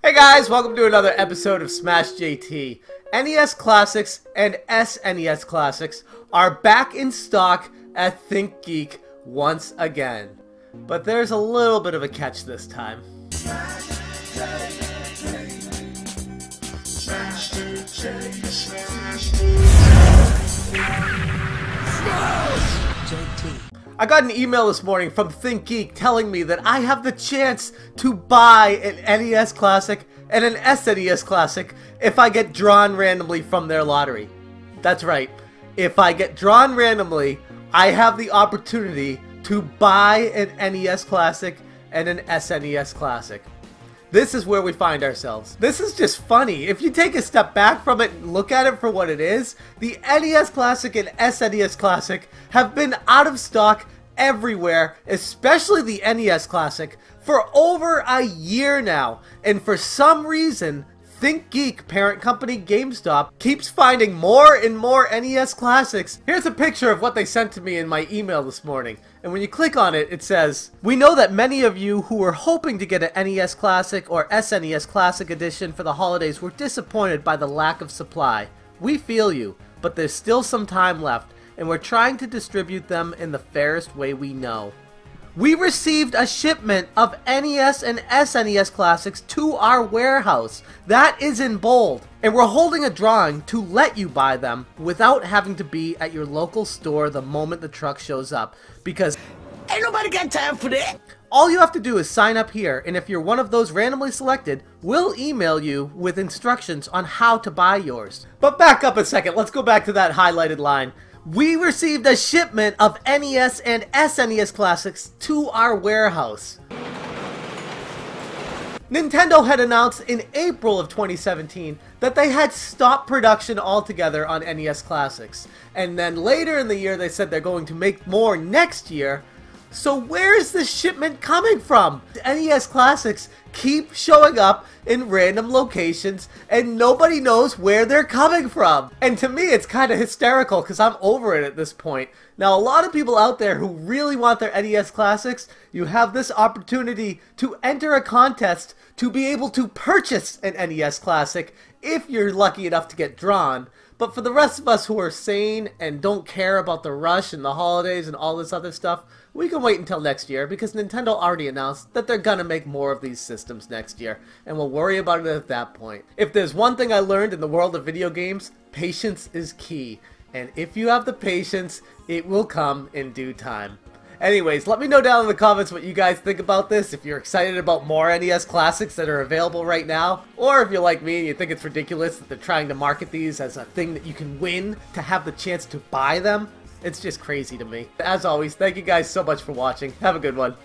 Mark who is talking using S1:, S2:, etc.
S1: Hey guys, welcome to another episode of Smash JT. NES Classics and SNES Classics are back in stock at Thinkgeek once again. But there's a little bit of a catch this time. I got an email this morning from Thinkgeek telling me that I have the chance to buy an NES Classic and an SNES Classic if I get drawn randomly from their lottery. That's right. If I get drawn randomly, I have the opportunity to buy an NES Classic and an SNES Classic. This is where we find ourselves. This is just funny. If you take a step back from it and look at it for what it is, the NES Classic and SNES Classic have been out of stock everywhere, especially the NES Classic, for over a year now. And for some reason, Thinkgeek, parent company GameStop, keeps finding more and more NES Classics. Here's a picture of what they sent to me in my email this morning. And when you click on it, it says, "We know that many of you who were hoping to get an NES Classic or SNES Classic Edition for the holidays were disappointed by the lack of supply. We feel you, but there's still some time left, and we're trying to distribute them in the fairest way we know. We received a shipment of NES and SNES Classics to our warehouse. That is in bold. And we're holding a drawing to let you buy them without having to be at your local store the moment the truck shows up. Because ain't nobody got time for that. All you have to do is sign up here, and if you're one of those randomly selected, we'll email you with instructions on how to buy yours." But back up a second, let's go back to that highlighted line. We received a shipment of NES and SNES Classics to our warehouse. Nintendo had announced in April of 2017 that they had stopped production altogether on NES Classics. And then later in the year they said they're going to make more next year. So where is this shipment coming from? The NES Classics keep showing up in random locations and nobody knows where they're coming from. And to me it's kind of hysterical because I'm over it at this point. Now a lot of people out there who really want their NES Classics, you have this opportunity to enter a contest to be able to purchase an NES Classic if you're lucky enough to get drawn. But for the rest of us who are sane and don't care about the rush and the holidays and all this other stuff, we can wait until next year because Nintendo already announced that they're gonna make more of these systems next year, and we'll worry about it at that point. If there's one thing I learned in the world of video games, patience is key. And if you have the patience, it will come in due time. Anyways, let me know down in the comments what you guys think about this, if you're excited about more NES Classics that are available right now, or if you're like me and you think it's ridiculous that they're trying to market these as a thing that you can win to have the chance to buy them. It's just crazy to me. As always, thank you guys so much for watching. Have a good one.